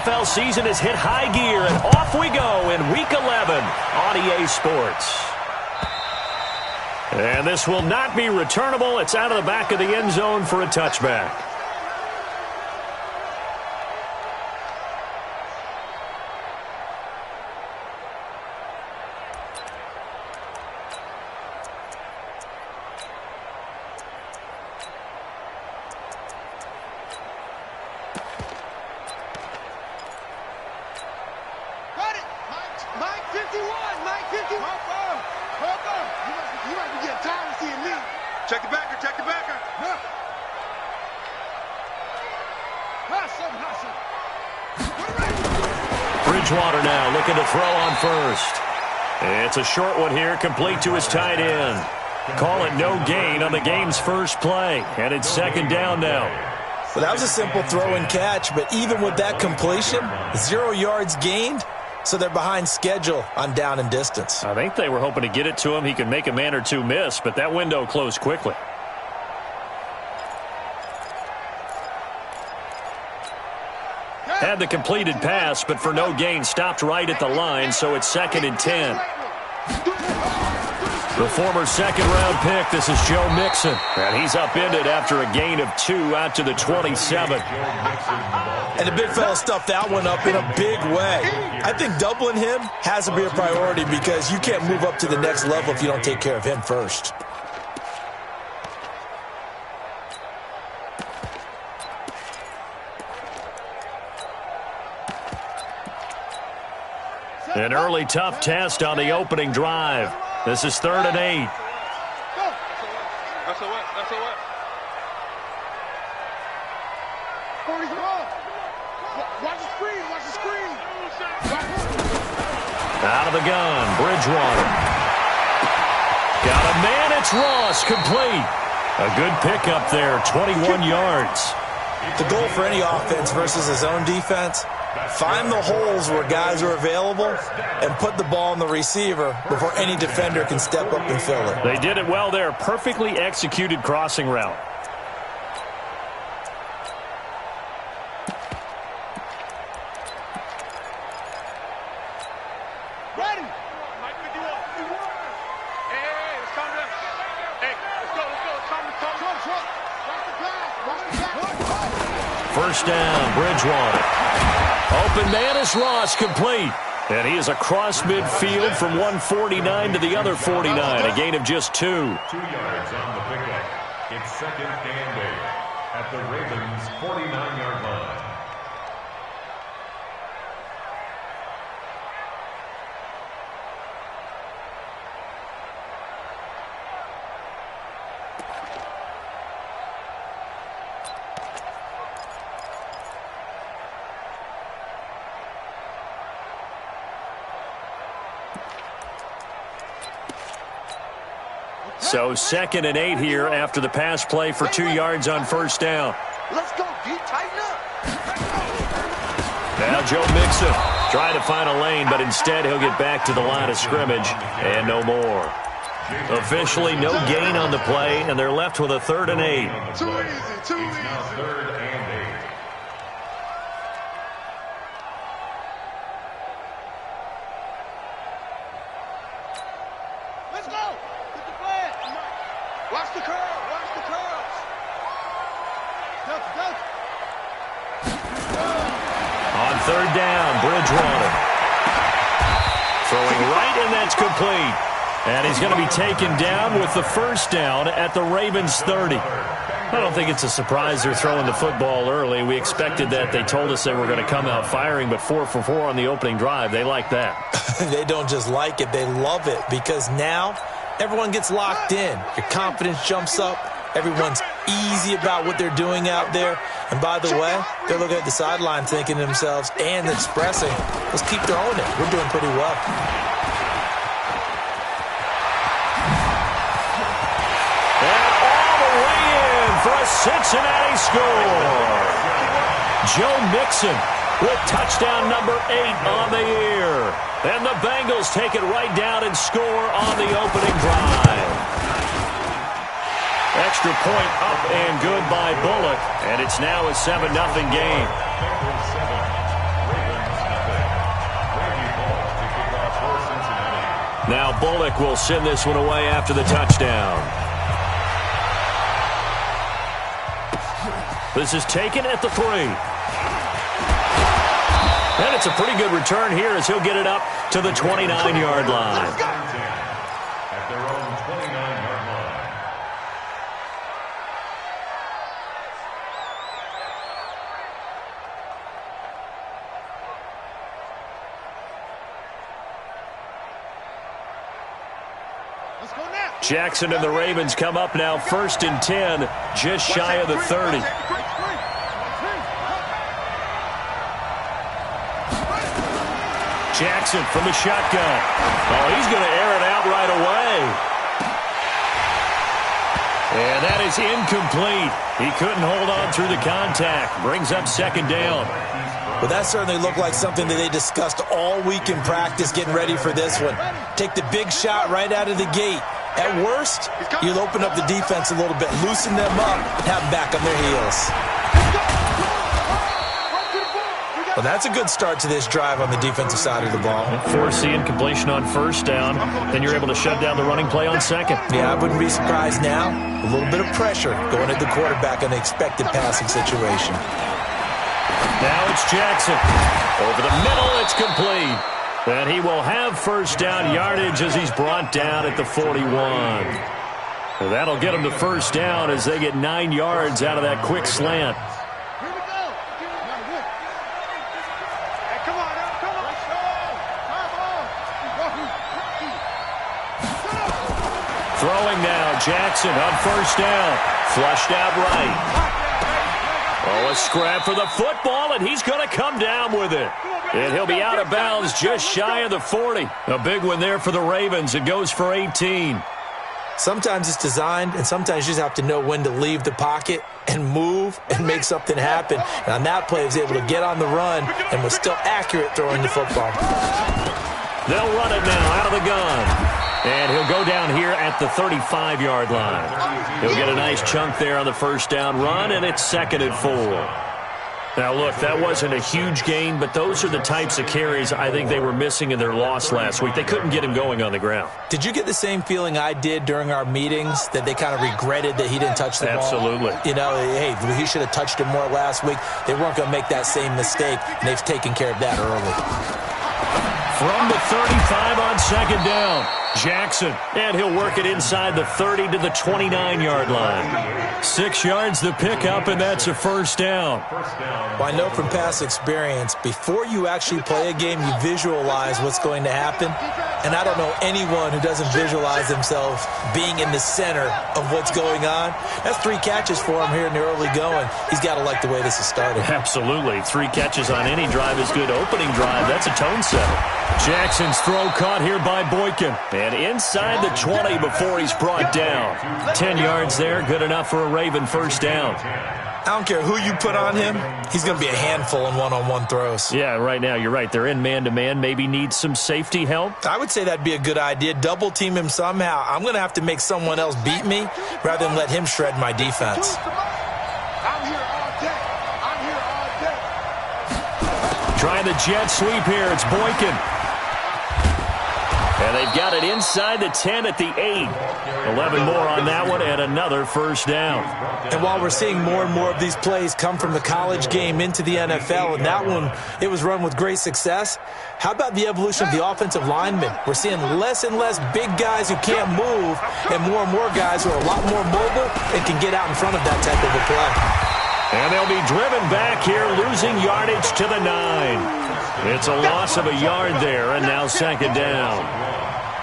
NFL season has hit high gear, and off we go in Week 11 on EA Sports. And this will not be returnable. It's out of the back of the end zone for a touchback. Bridgewater now looking to throw on first. It's a short one here, complete to his tight end. Call it no gain on the game's first play, and it's second down now. Well, that was a simple throw and catch, but even with that completion, 0 yards gained, so they're behind schedule on down and distance. I think they were hoping to get it to him. He could make a man or two miss, but that window closed quickly. Had the completed pass, but for no gain, stopped right at the line, so it's 2nd and 10. The former second-round pick, this is Joe Mixon. And he's upended after a gain of 2 out to the 27. And the big fella stuffed that one up in a big way. I think doubling him has to be a priority because you can't move up to the next level if you don't take care of him first. An early tough test on the opening drive. This is 3rd and 8. That's a what? That's a what? Watch the screen. Watch the screen. Out of the gun, Bridgewater. Got a man, it's Ross, complete. A good pickup there, 21 yards. The goal for any offense versus his own defense, find the holes where guys are available and put the ball in the receiver before any defender can step up and fill it. They did it well there. Perfectly executed crossing route. Ready. Mike 51. Hey, it's time to... Hey, let's go. It's time to come. Watch the pass. First down, Bridgewater. Open man is Ross, complete. And he is across midfield from 149 to the other 49. A gain of just 2. 2 yards on the pickup. It's 2nd and 8 at the Ravens' 49-yard line. So 2nd and 8 here after the pass play for 2 yards on first down. Let's go, D. Tighten up. Now Joe Mixon trying to find a lane, but instead he'll get back to the line of scrimmage and no more. Officially no gain on the play, and they're left with a 3rd and 8. Too easy. It's now 3rd and 8. Let's go. Get the flag. Watch the curl. Watch the curls. Go. On 3rd down, Bridgewater. Throwing right, and that's complete. And he's going to be taken down with the first down at the Ravens' 30. I don't think it's a surprise they're throwing the football early. We expected that. They told us they were going to come out firing, but 4 for 4 on the opening drive. They like that. They don't just like it, they love it, because now everyone gets locked in. Your confidence jumps up. Everyone's easy about what they're doing out there. And by the way, they're looking at the sideline thinking to themselves and expressing, let's keep throwing it. We're doing pretty well. And all the way in for a Cincinnati score. Joe Mixon with touchdown number 8 on the year. And the Bengals take it right down and score on the opening drive. Extra point up and good by Bullock, and it's now a 7-0 game. Bullock will send this one away after the touchdown. This is taken at the 3. And it's a pretty good return here as he'll get it up to the 29-yard line. At their own 29-yard line. Let's go now. Jackson and the Ravens come up now 1st and 10, just shy of the 30. Jackson from the shotgun. Oh, he's going to air it out right away. And that is incomplete. He couldn't hold on through the contact. Brings up 2nd down. Well, that certainly looked like something that they discussed all week in practice getting ready for this one. Take the big shot right out of the gate. At worst, you'll open up the defense a little bit, loosen them up, and have them back on their heels. Well, that's a good start to this drive on the defensive side of the ball. Force the incompletion on 1st down, then you're able to shut down the running play on 2nd. Yeah, I wouldn't be surprised now. A little bit of pressure going at the quarterback on the expected passing situation. Now it's Jackson. Over the middle, it's complete. And he will have 1st down yardage as he's brought down at the 41. And that'll get him to 1st down as they get 9 yards out of that quick slant. Here we go. Hey, come on, come on. Throwing now, Jackson on 1st down. Flushed out right. Oh, a scrap for the football, and he's going to come down with it. And he'll be out of bounds just shy of the 40. A big one there for the Ravens. It goes for 18. Sometimes it's designed, and sometimes you just have to know when to leave the pocket and move and make something happen. And on that play, he was able to get on the run and was still accurate throwing the football. They'll run it now out of the gun. And he'll go down here at the 35-yard line. He'll get a nice chunk there on the 1st down run, and it's 2nd and 4. Now, look, that wasn't a huge gain, but those are the types of carries I think they were missing in their loss last week. They couldn't get him going on the ground. Did you get the same feeling I did during our meetings, that they kind of regretted that he didn't touch the ball? Absolutely. You know, hey, he should have touched it more last week. They weren't going to make that same mistake, and they've taken care of that early. From the 35 on 2nd down, Jackson, and he'll work it inside the 30 to the 29-yard line. 6 yards the pickup, and that's a 1st down. Well, I know from past experience, before you actually play a game, you visualize what's going to happen. And I don't know anyone who doesn't visualize themselves being in the center of what's going on. That's 3 catches for him here in the early going. He's got to like the way this is started. Absolutely. 3 catches on any drive is good. Opening drive, that's a tone setter. Jackson's throw caught here by Boykin. And inside the 20 before he's brought down. 10 yards there, good enough for a Raven 1st down. I don't care who you put on him, he's going to be a handful in one-on-one throws. Yeah, right now, you're right. They're in man-to-man, maybe need some safety help. I would say that'd be a good idea. Double team him somehow. I'm going to have to make someone else beat me rather than let him shred my defense. I'm here all day. I'm here all day. Trying the jet sweep here. It's Boykin. And they've got it inside the 10 at the 8. 11 more on that one and another 1st down. And while we're seeing more and more of these plays come from the college game into the NFL, and that one, it was run with great success, how about the evolution of the offensive linemen? We're seeing less and less big guys who can't move and more guys who are a lot more mobile and can get out in front of that type of a play. And they'll be driven back here, losing yardage to the 9. It's a loss of a yard there, and now 2nd down.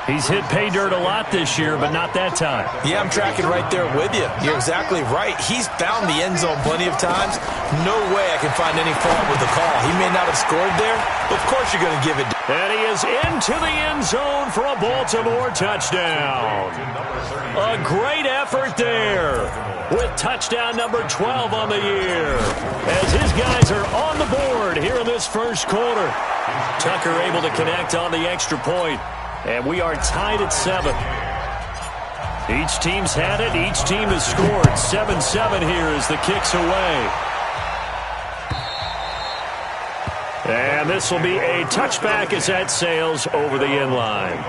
He's hit pay dirt a lot this year, but not that time. Yeah, I'm tracking right there with you. You're exactly right. He's found the end zone plenty of times. No way I can find any fault with the call. He may not have scored there, but of course you're going to give it. And he is into the end zone for a Baltimore touchdown. A great effort there with touchdown number 12 on the year. As his guys are on the board here in this 1st quarter. Tucker able to connect on the extra point. And we are tied at 7. Each team's had it. Each team has scored. 7-7 here as the kick's away. And this will be a touchback as that sails over the end line.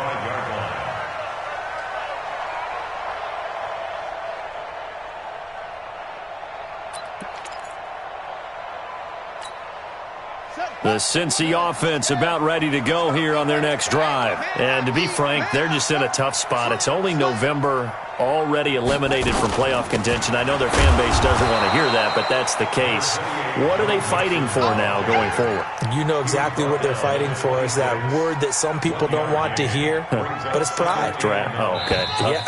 The Cincy offense about ready to go here on their next drive. And to be frank, they're just in a tough spot. It's only November, already eliminated from playoff contention. I know their fan base doesn't want to hear that, but that's the case. What are they fighting for now going forward? You know exactly what they're fighting for is that word that some people don't want to hear, but it's pride. Draft. Oh, okay. Yeah.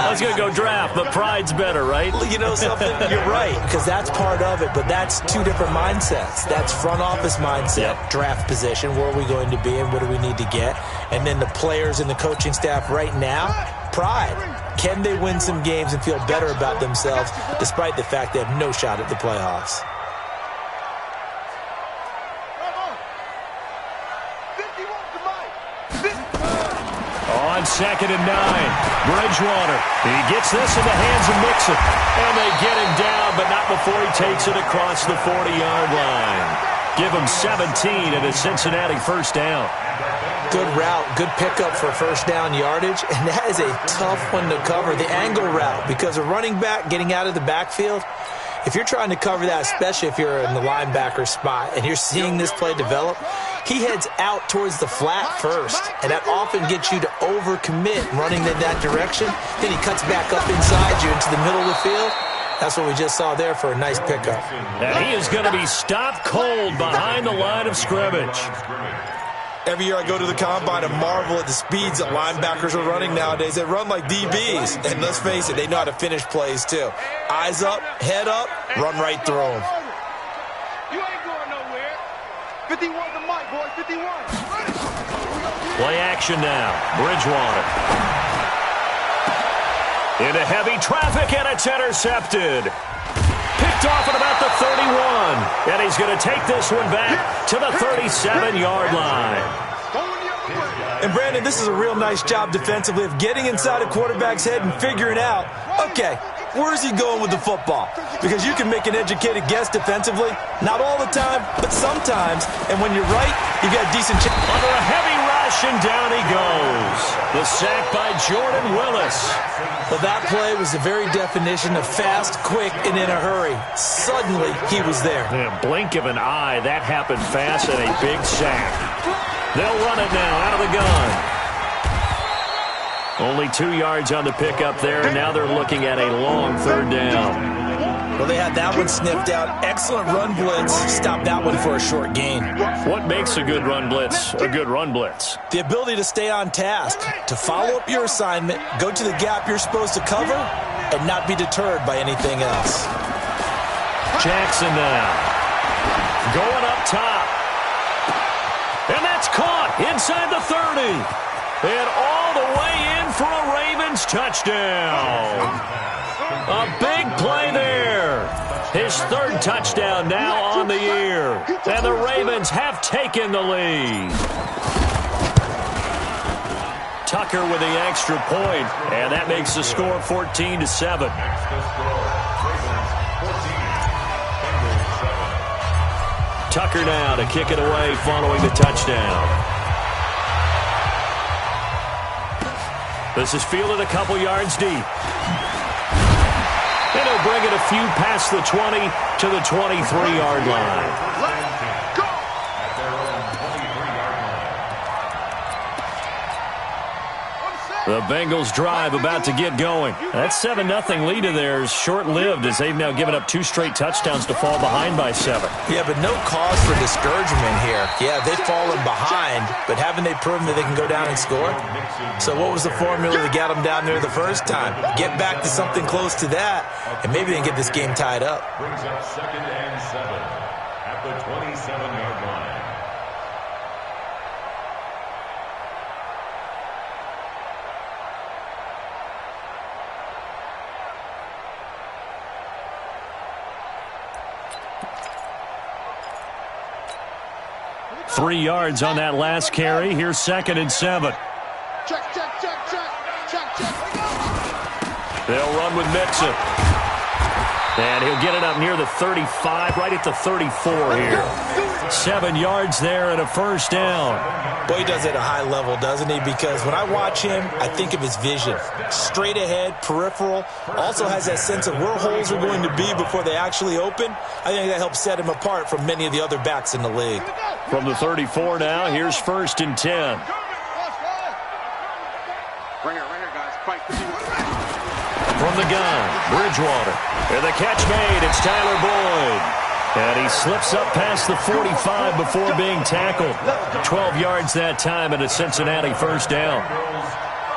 I was going to go draft, but pride's better, right? You know something? You're right, because that's part of it, but that's two different mindsets. That's front office mindset, draft position, where are we going to be and what do we need to get? And then the players and the coaching staff right now, pride. Can they win some games and feel better about themselves despite the fact they have no shot at the playoffs? On 2nd and 9, Bridgewater. He gets this in the hands of Mixon. And they get him down, but not before he takes it across the 40-yard line. Give him 17 and a Cincinnati first down. Good route, good pickup for first down yardage, and that is a tough one to cover, the angle route, because a running back getting out of the backfield, if you're trying to cover that, especially if you're in the linebacker spot and you're seeing this play develop, he heads out towards the flat first, and that often gets you to overcommit running in that direction. Then he cuts back up inside you into the middle of the field. That's what we just saw there for a nice pickup. And he is going to be stopped cold behind the line of scrimmage. Every year I go to the combine and marvel at the speeds that linebackers are running nowadays. They run like DBs. And let's face it, they know how to finish plays too. Eyes up, head up, run right through them. You ain't going nowhere. 51 to Mike, boy, 51. Play action now. Bridgewater. Into heavy traffic, and it's intercepted. Picked off at about the 31. And he's going to take this one back to the 37-yard line. And, Brandon, this is a real nice job defensively of getting inside a quarterback's head and figuring out, okay, where's he going with the football? Because you can make an educated guess defensively. Not all the time, but sometimes. And when you're right, you've got a decent chance. Under a heavy rush, and down he goes. The sack by Jordan Willis. Well, that play was the very definition of fast, quick, and in a hurry. Suddenly, he was there. In a blink of an eye, that happened fast, and a big sack. They'll run it now out of the gun. Only 2 yards on the pickup there, and now they're looking at a long third down. Well, they had that one sniffed out. Excellent run blitz. Stopped that one for a short gain. What makes a good run blitz a good run blitz? The ability to stay on task, to follow up your assignment, go to the gap you're supposed to cover, and not be deterred by anything else. Jackson now. Going up top. And that's caught inside the 30. And all the way in for a Ravens touchdown. A big play there. His third touchdown now on the year. And the Ravens have taken the lead. Tucker with the extra point, and that makes the score 14-7. Tucker now to kick it away following the touchdown. This is fielded a couple yards deep. And he'll bring it a few past the 20 to the 23-yard line. The Bengals drive about to get going. That 7-0 lead of theirs short-lived as they've now given up 2 straight touchdowns to fall behind by 7. Yeah, but no cause for discouragement here. Yeah, they've fallen behind, but haven't they proven that they can go down and score? So what was the formula to get them down there the first time? Get back to something close to that, and maybe they can get this game tied up. Brings up 2nd and 7 at the 27-yard line. Three yards on that last carry. Here's 2nd and 7. Check. They'll run with Mixon. And he'll get it up near the 35, right at the 34 here. 7 yards there and a first down. Boy, he does it at a high level, doesn't he? Because when I watch him, I think of his vision. Straight ahead, peripheral. Also has that sense of where holes are going to be before they actually open. I think that helps set him apart from many of the other backs in the league. From the 34 now, here's 1st and 10. Right here, guys. Fight. From the gun, Bridgewater. And the catch made. It's Tyler Boyd. And he slips up past the 45 before being tackled. 12 yards that time and a Cincinnati first down.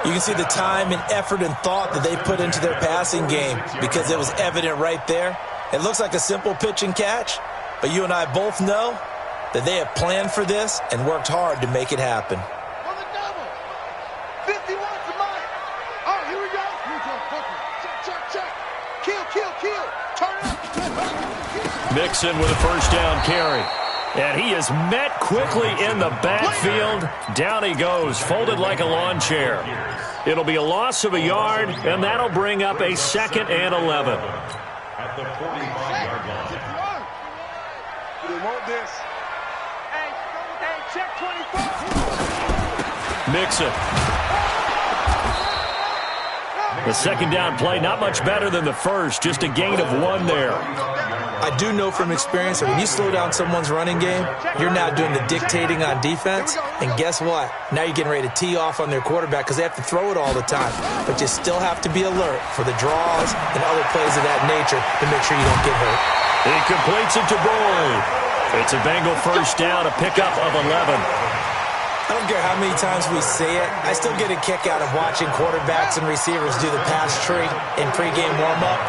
You can see the time and effort and thought that they put into their passing game because it was evident right there. It looks like a simple pitch and catch, but you and I both know that they have planned for this and worked hard to make it happen. On the double. 51's the mark. Oh, here we go. Check. Kill. Turn it up. Mixon with a first down carry. And he is met quickly in the backfield. Down he goes, folded like a lawn chair. It'll be a loss of a yard, and that'll bring up a 2nd and 11. At the 45-yard line. They want this. Hey, check 24. Mixon. The 2nd down play, not much better than the first, just a gain of 1 there. I do know from experience that when you slow down someone's running game, you're now doing the dictating on defense. And guess what? Now you're getting ready to tee off on their quarterback because they have to throw it all the time. But you still have to be alert for the draws and other plays of that nature to make sure you don't get hurt. He completes it to Boyd. It's a Bengal first down, a pickup of 11. I don't care how many times we say it, I still get a kick out of watching quarterbacks and receivers do the pass tree in pregame warm-up.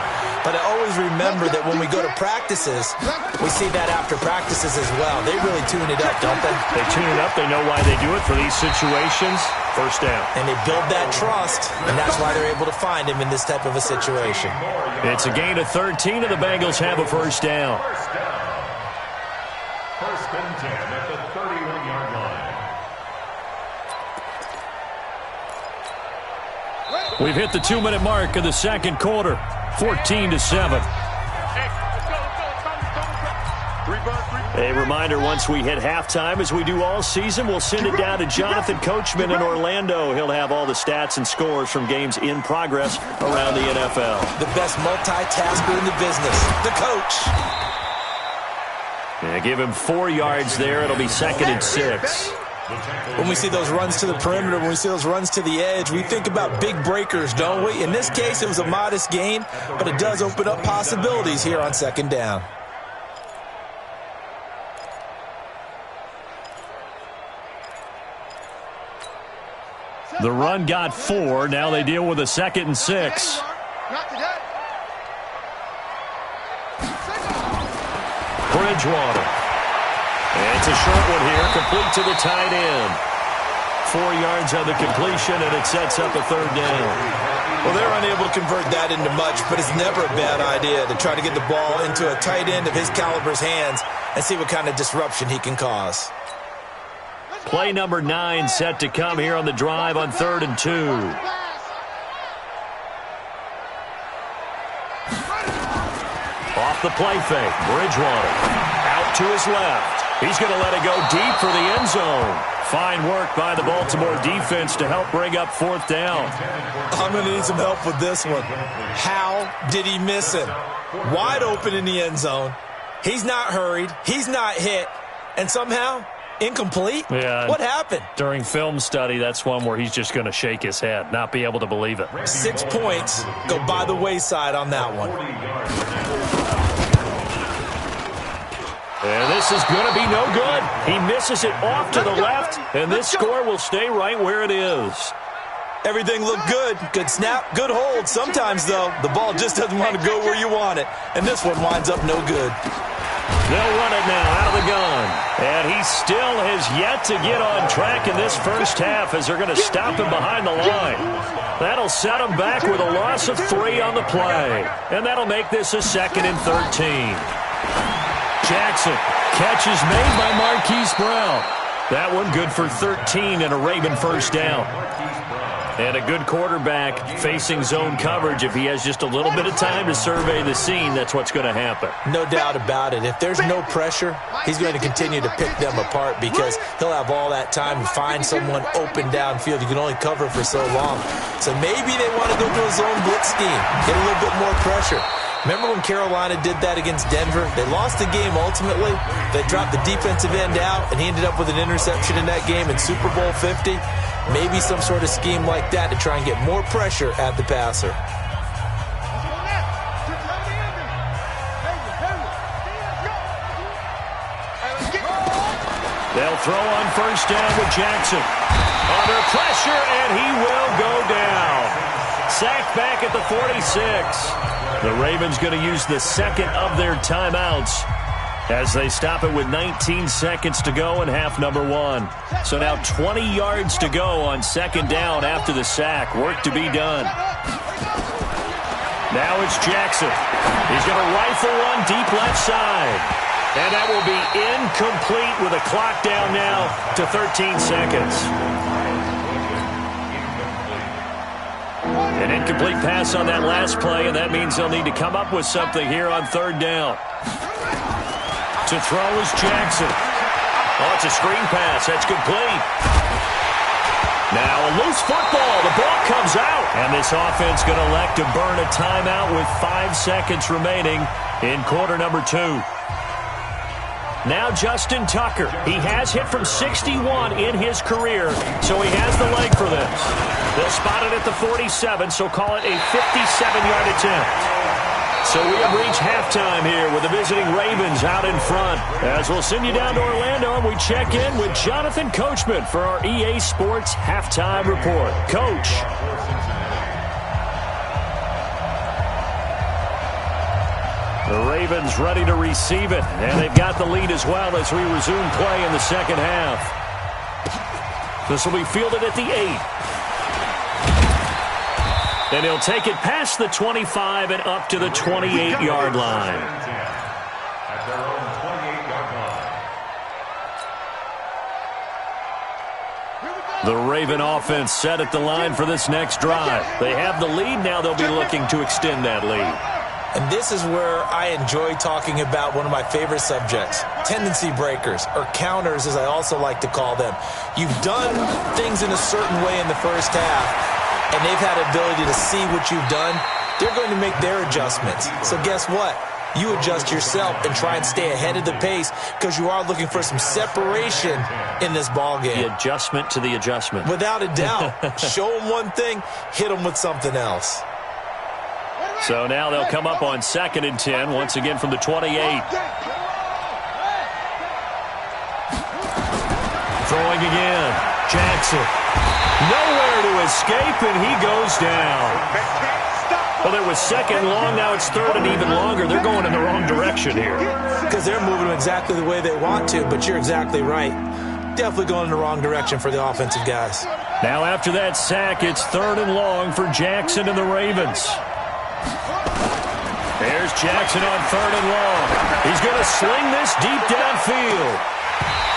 But I always remember that when we go to practices, we see that after practices as well. They really tune it up, don't they? They tune it up. They know why they do it for these situations. First down. And they build that trust, and that's why they're able to find him in this type of a situation. It's a gain of 13, and the Bengals have a first down. First and 10 at the 31-yard line. We've hit the 2-minute mark of the second quarter. 14-7. A reminder, once we hit halftime, as we do all season, we'll send it down to Jonathan Coachman in Orlando. He'll have all the stats and scores from games in progress around the NFL. The best multitasker in the business, the coach. Yeah, give him 4 yards there. It'll be 2nd and 6. When we see those runs to the perimeter, when we see those runs to the edge, we think about big breakers, don't we? In this case, it was a modest gain, but it does open up possibilities here on 2nd down. The run got 4. Now they deal with a 2nd and 6. Bridgewater. It's a short one here, complete to the tight end. 4 yards on the completion, and it sets up a 3rd down. Well, they're unable to convert that into much, but it's never a bad idea to try to get the ball into a tight end of his caliber's hands and see what kind of disruption he can cause. Play number 9 set to come here on the drive on 3rd and 2. Off the play fake, Bridgewater out to his left. He's going to let it go deep for the end zone. Fine work by the Baltimore defense to help bring up 4th down. I'm going to need some help with this one. How did he miss him? Wide open in the end zone. He's not hurried. He's not hit. And somehow, incomplete? Yeah. What happened? During film study, that's one where he's just going to shake his head, not be able to believe it. 6 points go by the wayside on that one. And this is going to be no good. He misses it off to the left, and this score will stay right where it is. Everything looked good. Good snap, good hold. Sometimes, though, the ball just doesn't want to go where you want it. And this one winds up no good. They'll run it now out of the gun. And he still has yet to get on track in this first half as they're going to stop him behind the line. That'll set him back with a loss of 3 on the play. And that'll make this a 2nd and 13. Jackson, catch is made by Marquise Brown. That one good for 13 and a Raven first down. And a good quarterback facing zone coverage. If he has just a little bit of time to survey the scene, that's what's going to happen. No doubt about it. If there's no pressure, he's going to continue to pick them apart because he'll have all that time to find someone open downfield. You can only cover for so long. So maybe they want to go to a zone blitz scheme, get a little bit more pressure. Remember when Carolina did that against Denver? They lost the game ultimately. They dropped the defensive end out, and he ended up with an interception in that game in Super Bowl 50. Maybe some sort of scheme like that to try and get more pressure at the passer. They'll throw on first down with Jackson. Under pressure, and he will go down. Sacked back at the 46. The Ravens going to use the second of their timeouts as they stop it with 19 seconds to go in half number one. So now 20 yards to go on second down after the sack. Work to be done. Now it's Jackson. He's going to rifle one deep left side. And that will be incomplete with a clock down now to 13 seconds. An incomplete pass on that last play, and that means they'll need to come up with something here on third down. To throw is Jackson. Oh, it's a screen pass. That's complete. Now a loose football. The ball comes out. And this offense going to elect to burn a timeout with 5 seconds remaining in quarter number 2. Now Justin Tucker. He has hit from 61 in his career, so he has the leg for this. They'll spot it at the 47, so call it a 57-yard attempt. So we have reached halftime here with the visiting Ravens out in front. As we'll send you down to Orlando, and we check in with Jonathan Coachman for our EA Sports Halftime Report. Coach. The Ravens ready to receive it, and they've got the lead as well as we resume play in the second half. This will be fielded at the 8. And he'll take it past the 25 and up to the 28-yard line. At their own 28-yard line. The Raven offense set at the line for this next drive. They have the lead. Now they'll be looking to extend that lead. And this is where I enjoy talking about one of my favorite subjects, tendency breakers, or counters as I also like to call them. You've done things in a certain way in the first half, and they've had the ability to see what you've done. They're going to make their adjustments. So guess what? You adjust yourself and try and stay ahead of the pace because you are looking for some separation in this ball game. The adjustment to the adjustment. Without a doubt. Show them one thing, hit them with something else. So now they'll come up on 2nd and 10, once again from the 28. Throwing again. Jackson. Nowhere to escape, and he goes down. Well, it was second and long. Now it's third and even longer. They're going in the wrong direction here. Because they're moving exactly the way they want to, but you're exactly right. Definitely going in the wrong direction for the offensive guys. Now after that sack, it's third and long for Jackson and the Ravens. There's Jackson on third and long. He's going to sling this deep downfield.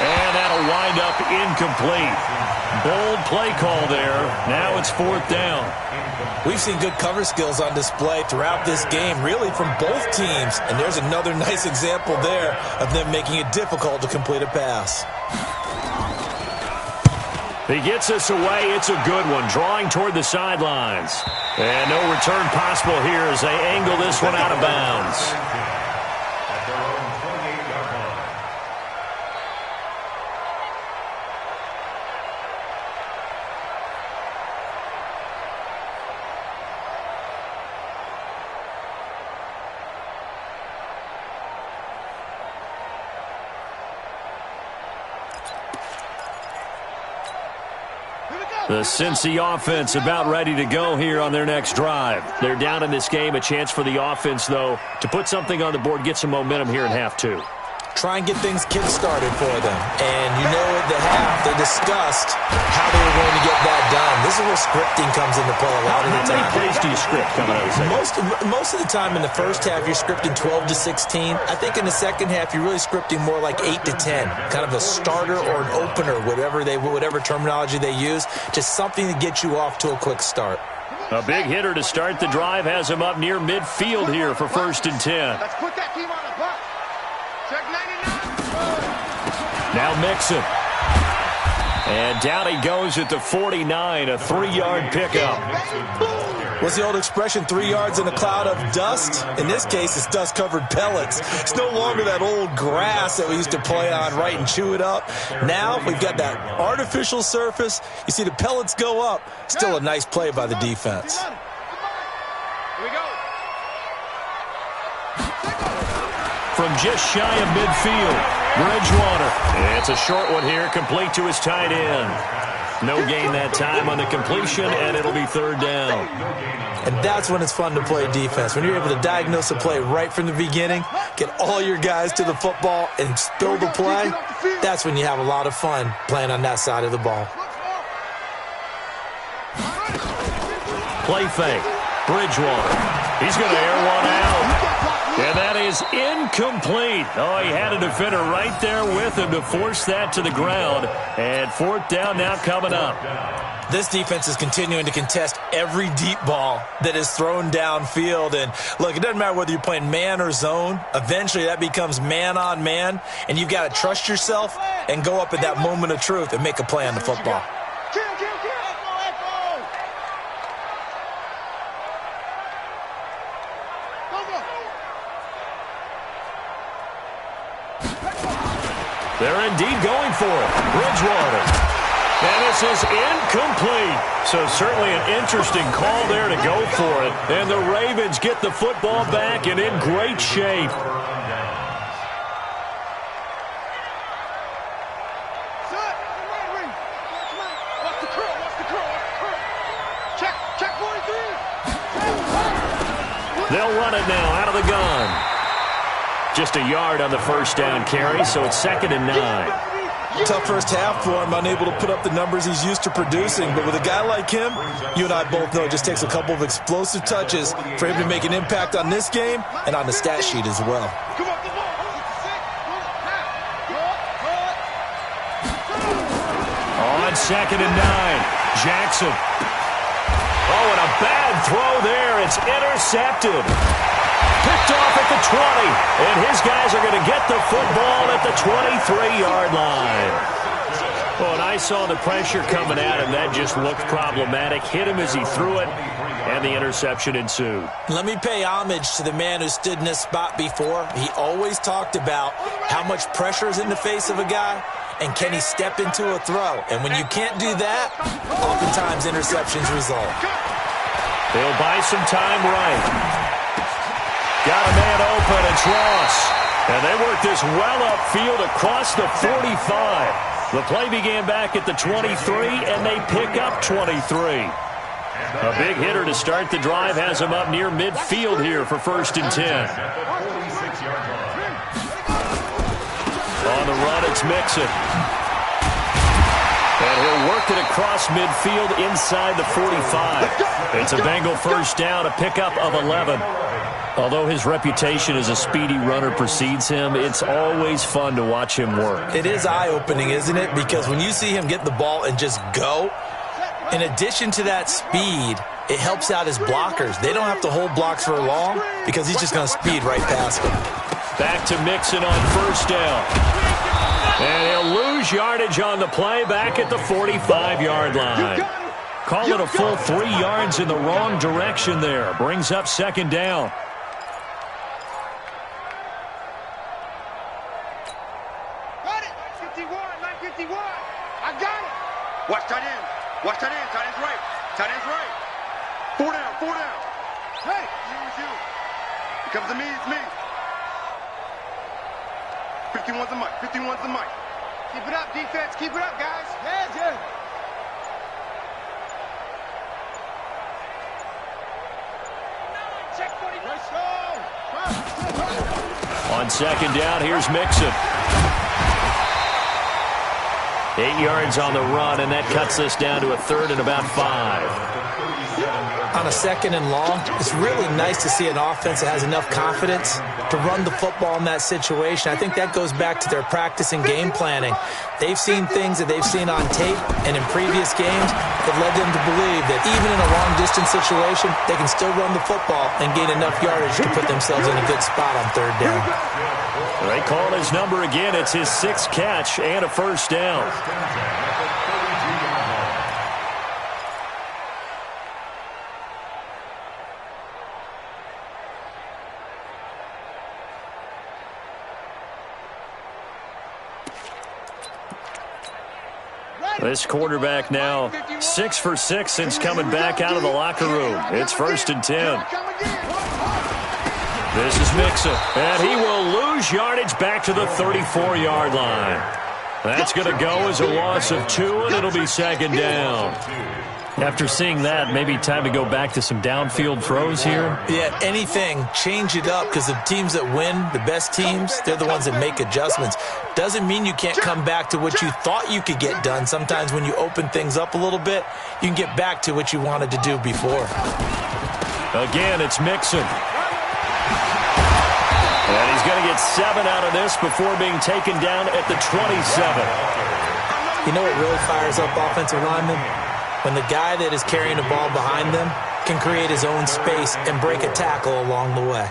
And that'll wind up incomplete. Bold play call there. Now it's 4th down. We've seen good cover skills on display throughout this game, really from both teams. And there's another nice example there of them making it difficult to complete a pass. He gets us away. It's a good one, drawing toward the sidelines. And no return possible here as they angle this one out of bounds. At their own 28-yard line. The Cincy offense about ready to go here on their next drive. They're down in this game. A chance for the offense, though, to put something on the board, get some momentum here in half 2. Try and get things kick-started for them. And you know at the half, they discussed how they were going to get that done. This is where scripting comes into play a lot of the time. How many plays do you script coming out of the second? Most of the time in the first half, you're scripting 12 to 16. I think in the second half, you're really scripting more like 8 to 10, kind of a starter or an opener, whatever terminology they use, just something to get you off to a quick start. A big hitter to start the drive has him up near midfield here for 1st and 10. Let's put that team on the bus. Check 99. Now Mixon. And down he goes at the 49, a 3-yard pickup. What's the old expression, 3 yards in a cloud of dust? In this case, it's dust-covered pellets. It's no longer that old grass that we used to play on, right, and chew it up. Now we've got that artificial surface. You see the pellets go up. Still a nice play by the defense. Here we go. From just shy of midfield, Bridgewater. It's a short one here, complete to his tight end. No gain that time on the completion, and it'll be 3rd down. And that's when it's fun to play defense. When you're able to diagnose a play right from the beginning, get all your guys to the football, and spill the play, that's when you have a lot of fun playing on that side of the ball. Play fake. Bridgewater. He's going to air one out. And that is incomplete. Oh, he had a defender right there with him to force that to the ground. And 4th down now coming up. This defense is continuing to contest every deep ball that is thrown downfield. And, look, it doesn't matter whether you're playing man or zone. Eventually, that becomes man-on-man. And you've got to trust yourself and go up at that moment of truth and make a play on the football. They're indeed going for it. Bridgewater. And this is incomplete. So certainly an interesting call there to go for it. And the Ravens get the football back and in great shape. They'll run it now out of the gun. Just a yard on the 1st down carry, so it's 2nd and 9. Tough first half for him, unable to put up the numbers he's used to producing. But with a guy like him, you and I both know it just takes a couple of explosive touches for him to make an impact on this game and on the stat sheet as well. On 2nd and 9, Jackson. Oh, and a bad throw there. It's intercepted. Picked off at the 20, and his guys are going to get the football at the 23-yard line. Well, and I saw the pressure coming at him. That just looked problematic. Hit him as he threw it, and the interception ensued. Let me pay homage to the man who stood in this spot before. He always talked about how much pressure is in the face of a guy, and can he step into a throw. And when you can't do that, oftentimes interceptions result. They'll buy some time right. Got a man open, it's Ross. And they work this well upfield across the 45. The play began back at the 23, and they pick up 23. A big hitter to start the drive has him up near midfield here for 1st and 10. On the run, it's Mixon. And he'll work it across midfield inside the 45. It's a Bengal 1st down, a pickup of 11. Although his reputation as a speedy runner precedes him, it's always fun to watch him work. It is eye-opening, isn't it? Because when you see him get the ball and just go, in addition to that speed, it helps out his blockers. They don't have to hold blocks for long because he's just going to speed right past them. Back to Mixon on 1st down. And he'll lose yardage on the play back at the 45-yard line. Call it a full 3 yards in the wrong direction there. Brings up 2nd down. Watch tight end. Watch tight end. Tight end's right. Tight end's right. 4 down. 4 down. Hey, you. Here comes the me. It's me. 51's the mic. 51's the mic. Keep it up, defense. Keep it up, guys. Yeah. Check 40. Let's go. On 2nd down, here's Mixon. 8 yards on the run, and that cuts this down to a third and about 5. On a second and long, it's really nice to see an offense that has enough confidence to run the football in that situation. I think that goes back to their practice and game planning. They've seen things that they've seen on tape and in previous games that led them to believe that even in a long-distance situation, they can still run the football and gain enough yardage to put themselves in a good spot on third down. They call his number again. It's his 6th catch and a first down. This quarterback now 6 for 6 since coming back out of the locker room. It's 1st and 10. This is Mixon, and he will lose yardage back to the 34-yard line. That's going to go as a loss of 2, and it'll be 2nd down. After seeing that, maybe time to go back to some downfield throws here. Yeah, anything. Change it up, because the teams that win, the best teams, they're the ones that make adjustments. Doesn't mean you can't come back to what you thought you could get done. Sometimes when you open things up a little bit, you can get back to what you wanted to do before. Again, it's Mixon. And he's going to get 7 out of this before being taken down at the 27. You know what really fires up offensive linemen? When the guy that is carrying the ball behind them can create his own space and break a tackle along the way.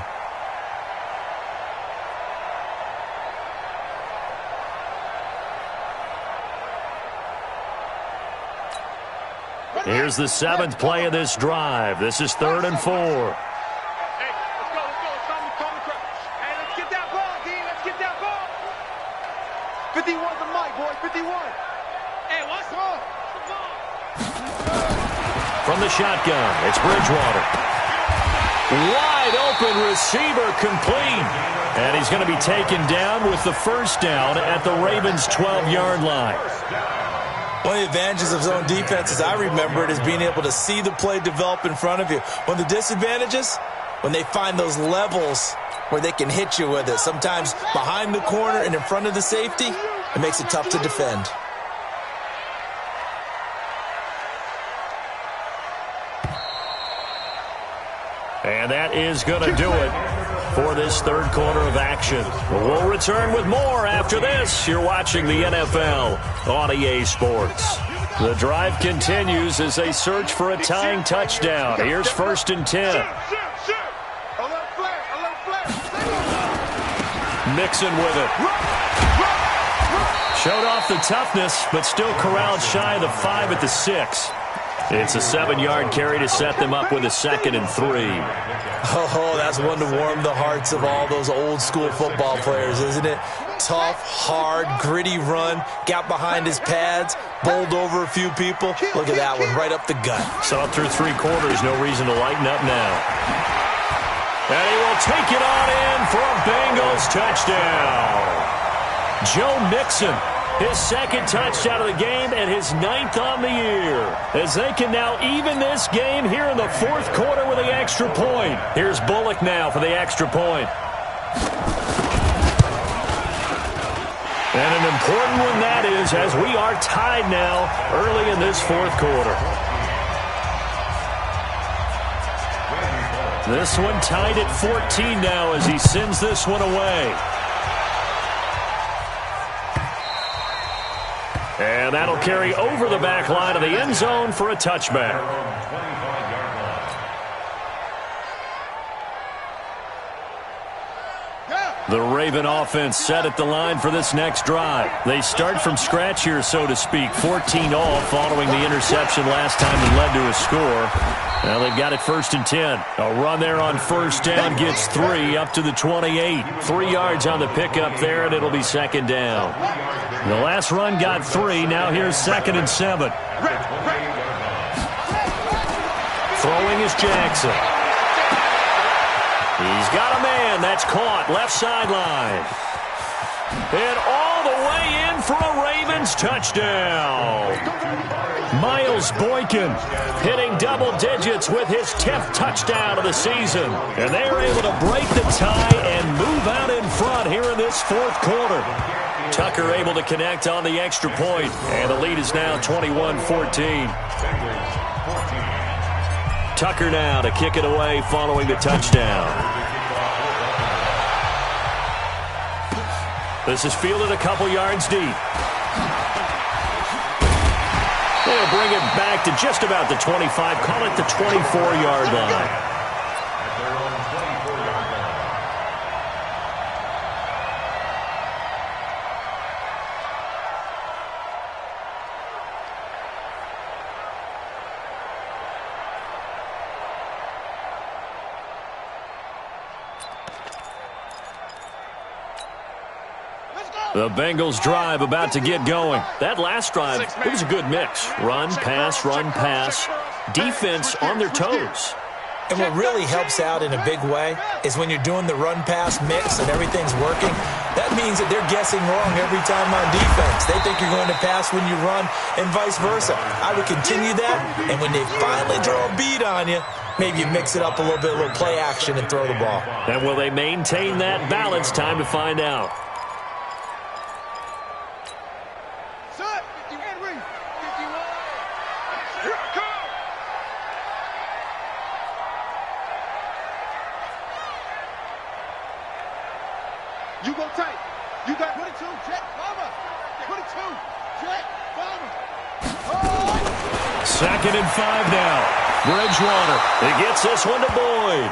Here's the 7th play of this drive. This is 3rd and 4. Hey, let's go. It's time to crash. Hey, let's get that ball, D. Let's get that ball. 51 the mic, boy. 51. Hey, what's wrong? From the shotgun, it's Bridgewater. Wide open receiver complete. And he's going to be taken down with the first down at the Ravens' 12-yard line. One of the advantages of zone defense, as I remember it, is being able to see the play develop in front of you. One of the disadvantages, when they find those levels where they can hit you with it, sometimes behind the corner and in front of the safety, it makes it tough to defend. And that is going to do it for this 3rd quarter of action. We'll return with more after this. You're watching the NFL on EA Sports. The drive continues as they search for a tying touchdown. Here's 1st and 10. Mixon with it. Showed off the toughness, but still corralled shy of the 5 at the 6. It's a 7-yard carry to set them up with a 2nd and 3. Oh, that's one to warm the hearts of all those old-school football players, isn't it? Tough, hard, gritty run, got behind his pads, bowled over a few people. Look at that one, right up the gut. Saw through 3 quarters, no reason to lighten up now. And he will take it on in for a Bengals touchdown. Joe Mixon. His 2nd touchdown of the game and his 9th on the year. As they can now even this game here in the 4th quarter with the extra point. Here's Bullock now for the extra point. And an important one that is, as we are tied now early in this 4th quarter. This one tied at 14 now as he sends this one away. And that'll carry over the back line of the end zone for a touchback. The Raven offense set at the line for this next drive. They start from scratch here, so to speak. 14 all following the interception last time that led to a score. Now they've got it 1st and 10. A run there on 1st down gets 3 up to the 28. 3 yards on the pickup there, and it'll be 2nd down. The last run got 3. Now here's 2nd and 7. Throwing is Jackson. He's got a man. That's caught. Left sideline. And all the way in for a Ravens touchdown. Miles Boykin hitting double digits with his 10th touchdown of the season. And they are able to break the tie and move out in front here in this 4th quarter. Tucker able to connect on the extra point, and the lead is now 21-14. Tucker now to kick it away following the touchdown. This is fielded a couple yards deep. They'll bring it back to just about the 25, call it the 24-yard line. The Bengals drive about to get going. That last drive, it was a good mix. Run, pass, defense on their toes. And what really helps out in a big way is when you're doing the run-pass mix and everything's working, that means that they're guessing wrong every time on defense. They think you're going to pass when you run and vice versa. I would continue that, and when they finally draw a beat on you, maybe you mix it up a little bit, a little play action and throw the ball. And will they maintain that balance? Time to find out. You go tight. You got 22, Jet, Bomber. 22, Jet, Bomber. Oh! 2nd and 5 now. Bridgewater. He gets this one to Boyd.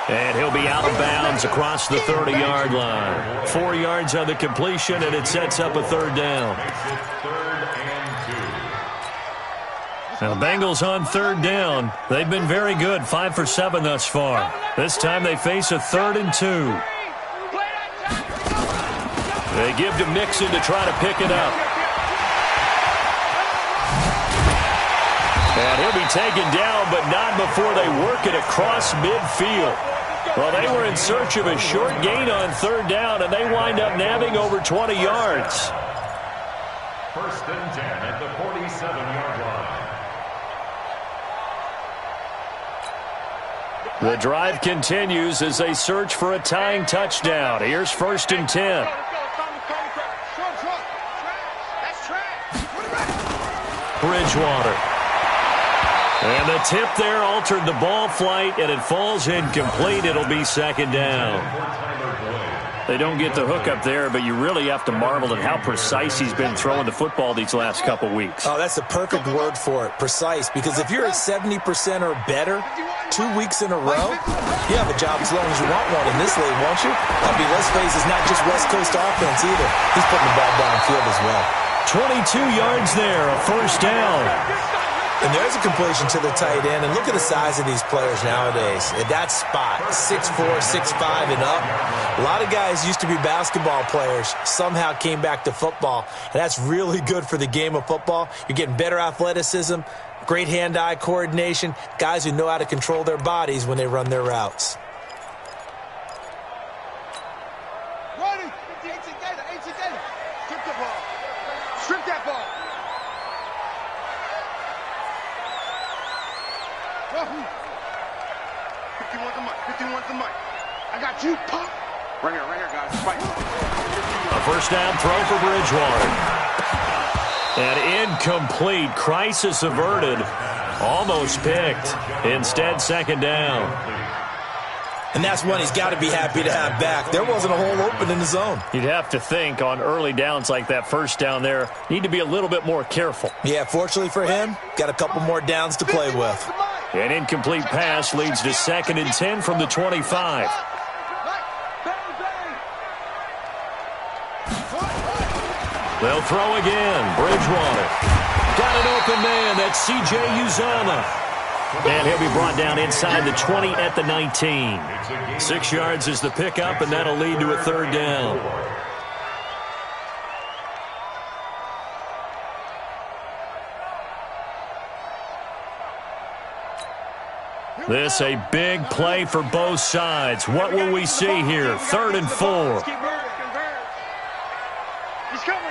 And he'll be out of bounds across the 30-yard line. 4 yards on the completion, and it sets up a 3rd down. Now, the Bengals on 3rd down. They've been very good, 5 for 7 thus far. This time they face a 3rd and 2. They give to Mixon to try to pick it up. And he'll be taken down, but not before they work it across midfield. Well, they were in search of a short gain on 3rd down, and they wind up nabbing over 20 yards. 1st and 10 at the 47-yard line. The drive continues as they search for a tying touchdown. Here's 1st and 10. Bridgewater. And the tip there altered the ball flight, and it falls incomplete. It'll be 2nd down. They don't get the hook up there, but you really have to marvel at how precise he's been throwing the football these last couple weeks. Oh, that's the perfect word for it, precise, because if you're at 70% or better 2 weeks in a row, you have a job as long as you want one in this league, won't you? I mean, let's face it, it's not just West Coast offense either. He's putting the ball downfield as well. 22 yards there, a 1st down. And there's a completion to the tight end. And look at the size of these players nowadays. At that spot, 6'4", 6'5", and up. A lot of guys used to be basketball players, somehow came back to football. And that's really good for the game of football. You're getting better athleticism, great hand-eye coordination, guys who know how to control their bodies when they run their routes. Strip that ball. 51's the mic. 51's the mic. I got you. Pop. Right here, guys. Fight. A 1st down throw for Bridgewater. And incomplete. Crisis averted. Almost picked. Instead, 2nd down. And that's one he's got to be happy to have back. There wasn't a hole open in the zone. You'd have to think on early downs like that 1st down there, need to be a little bit more careful. Yeah, fortunately for him, got a couple more downs to play with. An incomplete pass leads to 2nd and 10 from the 25. They'll throw again. Bridgewater. Got an open man. That's C.J. Uzomah. And he'll be brought down inside the 20 at the 19. 6 yards is the pickup, and that'll lead to a 3rd down. This a big play for both sides. What will we see here? 3rd and 4. He's coming.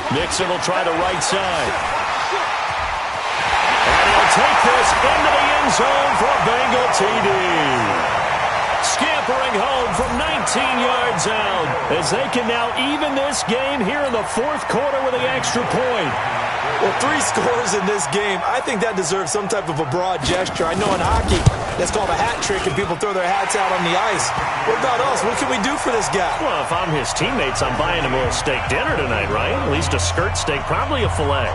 Mixon will try the right side. And he'll take this into the end zone for a Bengal TD. Scampering home from 19. yards out as they can now even this game here in the fourth quarter with the extra point. Well, 3 scores in this game, I think that deserves some type of a broad gesture. I know in hockey, that's called a hat trick and people throw their hats out on the ice. What about us? What can we do for this guy? Well, if I'm his teammates, I'm buying him a little steak dinner tonight, right? At least a skirt steak, probably a filet.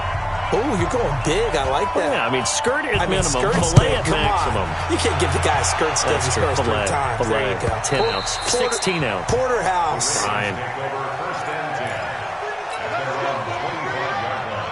Oh, you're going big. I like that. Yeah, I mean, skirt at minimum, skirt filet steak, at maximum. You can't give the guy a skirt steak his first 3 times. Filet, There you go. 10 ounce, 16 ounce. Porterhouse. Ryan. First and 10 at their own 25-yard line.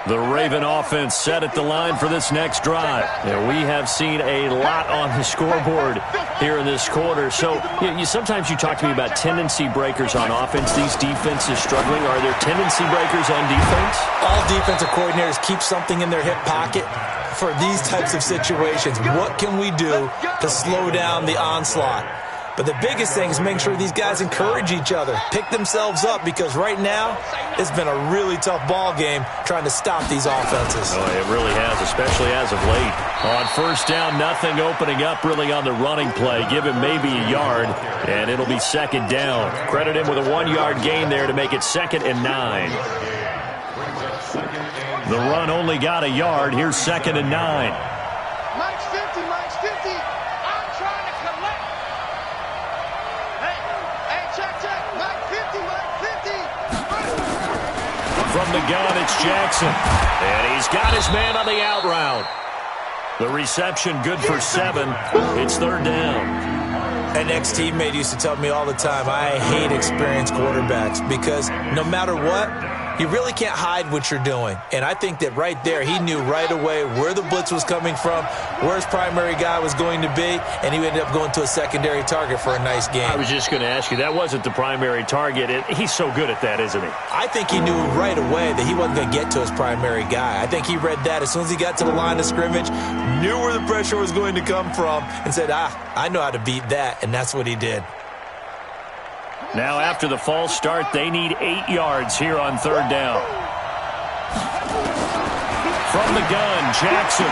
The Raven offense set at the line for this next drive. And we have seen a lot on the scoreboard here in this quarter. So sometimes you talk to me about tendency breakers on offense. These defenses struggling. Are there tendency breakers on defense? All defensive coordinators keep something in their hip pocket for these types of situations. What can we do to slow down the onslaught? But the biggest thing is making sure these guys encourage each other, pick themselves up, because right now it's been a really tough ball game trying to stop these offenses. Oh, it really has, especially as of late. On first down, nothing opening up really on the running play. Give him maybe a yard, and it'll be second down. Credit him with a 1-yard gain there to make it 2nd and 9. The run only got a yard. Here's 2nd and 9. Mike's 50, Mike's 50. I'm trying to collect. Hey, check. Mike 50, Mike 50. From the gun, it's Jackson. And he's got his man on the out route. The reception good for 7. It's 3rd down. An ex-teammate used to tell me all the time, I hate experienced quarterbacks because no matter what, you really can't hide what you're doing. And I think that right there, he knew right away where the blitz was coming from, where his primary guy was going to be, and he ended up going to a secondary target for a nice game. I was just going to ask you, that wasn't the primary target. He's so good at that, isn't he? I think he knew right away that he wasn't going to get to his primary guy. I think he read that as soon as he got to the line of scrimmage, knew where the pressure was going to come from, and said, I know how to beat that, and that's what he did. Now after the false start, they need 8 yards here on 3rd down. From the gun, Jackson.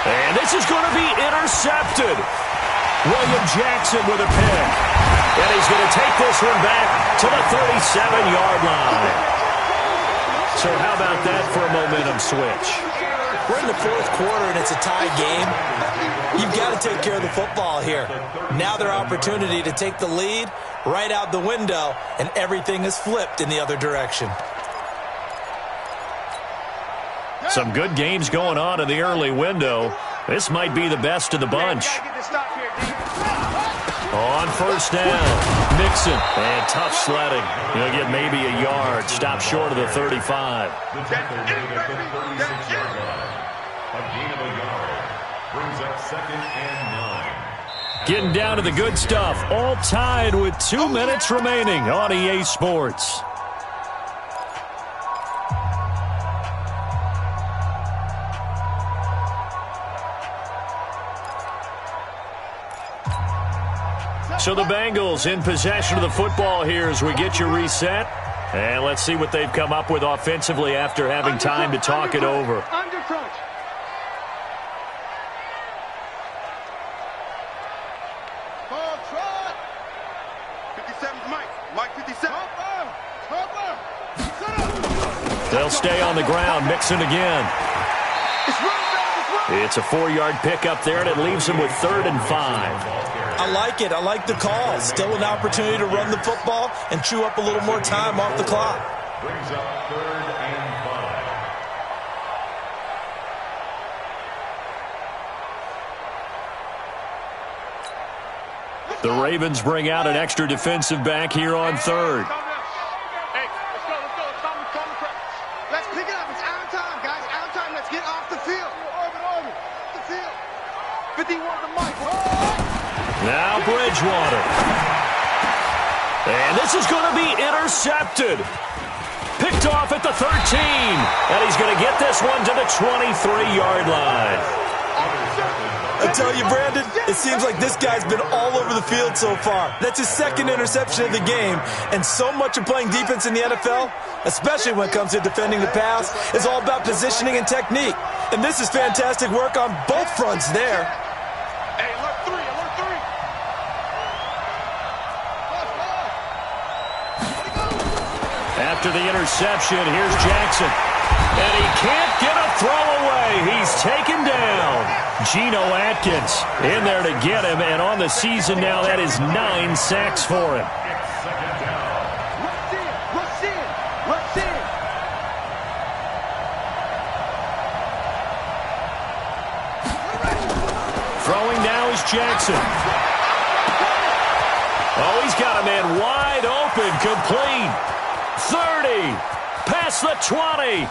And this is going to be intercepted. William Jackson with a pick. And he's going to take this one back to the 37-yard line. So how about that for a momentum switch? We're in the 4th quarter, and it's a tie game. You've got to take care of the football here. Now their opportunity to take the lead right out the window, and everything is flipped in the other direction. Some good games going on in the early window. This might be the best of the bunch. On first down, Mixon, and tough sledding. He'll get maybe a yard, stop short of the 35. The tackle made at the 36-yard line. A gain of a yard brings up 2nd and 9. Getting down to the good stuff, all tied with 2 minutes remaining on EA Sports. So the Bengals in possession of the football here as we get you reset. And let's see what they've come up with offensively after having time to talk it over. Under crunch. Ball trot. 57's Mike. Mike 57. They'll stay on the ground, Mixon again. It's a 4-yard pickup there, and it leaves them with 3rd and 5. I like it. I like the call. Still an opportunity to run the football and chew up a little more time off the clock. Brings up 3rd and 5. The Ravens bring out an extra defensive back here on 3rd. Hey, let's go. Let's pick it up. It's out of time, guys. Out of time. Let's get off the field. Orbit. The field. 51 to Mike. Now Bridgewater. And this is going to be intercepted. Picked off at the 13. And he's going to get this one to the 23-yard line. A I tell you, Brandon, it seems like this guy's been all over the field so far. That's his second interception of the game, and so much of playing defense in the NFL, especially when it comes to defending the pass, is all about positioning and technique. And this is fantastic work on both fronts there. Hey, alert three, alert three. After the interception, here's Jackson. And he can't get a throw away. He's taken down. Geno Atkins in there to get him. And on the season now, that is 9 sacks for him. Rush in, rush in. Throwing now is Jackson. Oh, he's got a man wide open, complete. 30, past the 20.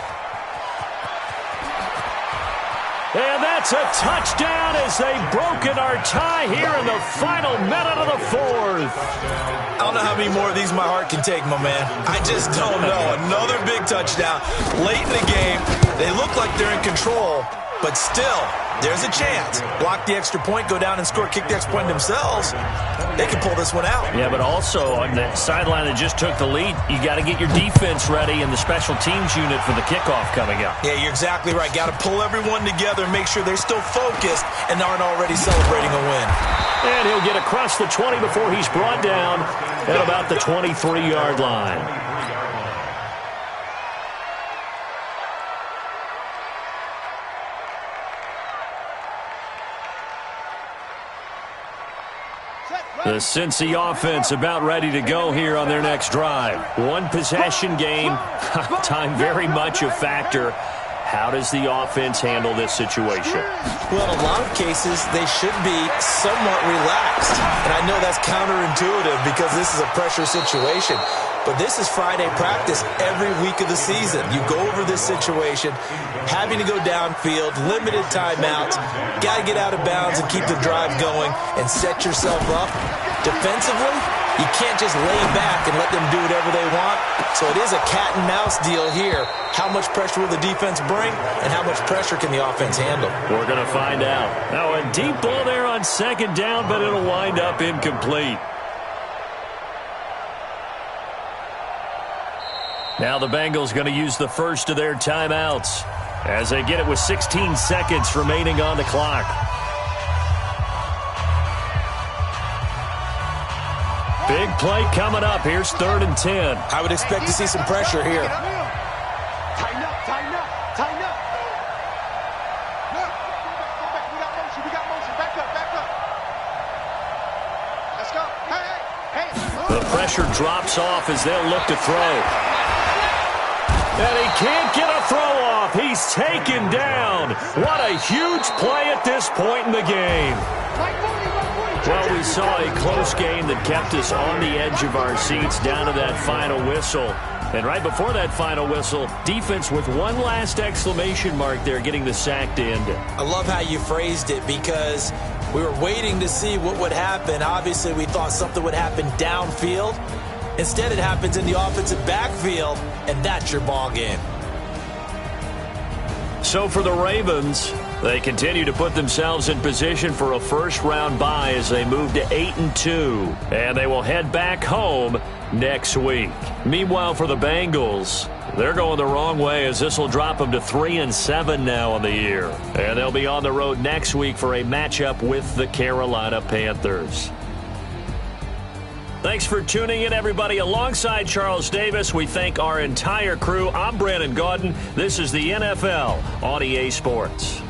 And that's a touchdown as they've broken our tie here in the final minute of the fourth. I don't know how many more of these my heart can take, my man. I just don't know. Another big touchdown late in the game. They look like they're in control, but still, there's a chance. Block the extra point, go down and score, kick the extra point themselves. They can pull this one out. Yeah, but also on the sideline that just took the lead, you got to get your defense ready and the special teams unit for the kickoff coming up. Yeah, you're exactly right. Got to pull everyone together and make sure they're still focused and aren't already celebrating a win. And he'll get across the 20 before he's brought down at about the 23-yard line. The Cincy offense about ready to go here on their next drive. One possession game, time very much a factor. How does the offense handle this situation? Well, in a lot of cases, they should be somewhat relaxed. And I know that's counterintuitive because this is a pressure situation. But this is Friday practice every week of the season. You go over this situation, having to go downfield, limited timeouts, got to get out of bounds and keep the drive going and set yourself up. Defensively, you can't just lay back and let them do whatever they want. So it is a cat and mouse deal here. How much pressure will the defense bring and how much pressure can the offense handle? We're going to find out. Now a deep ball there on second down, but it'll wind up incomplete. Now the Bengals going to use the first of their timeouts as they get it with 16 seconds remaining on the clock. Big play coming up. Here's 3rd and 10. I would expect to see some pressure here. Tighten up, tighten up, tighten up. Look, go back. We got motion. Back up. Let's go. Hey. The pressure drops off as they'll look to throw. And he can't get a throw off. He's taken down. What a huge play at this point in the game. Well, we saw a close game that kept us on the edge of our seats down to that final whistle. And right before that final whistle, defense with one last exclamation mark there, getting the sack to end it. I love how you phrased it because we were waiting to see what would happen. Obviously, we thought something would happen downfield. Instead, it happens in the offensive backfield, and that's your ball game. So for the Ravens, they continue to put themselves in position for a first-round bye as they move to 8-2, and they will head back home next week. Meanwhile, for the Bengals, they're going the wrong way as this will drop them to 3-7 now on the year, and they'll be on the road next week for a matchup with the Carolina Panthers. Thanks for tuning in, everybody. Alongside Charles Davis, we thank our entire crew. I'm Brandon Gaudin. This is the NFL on EA Sports.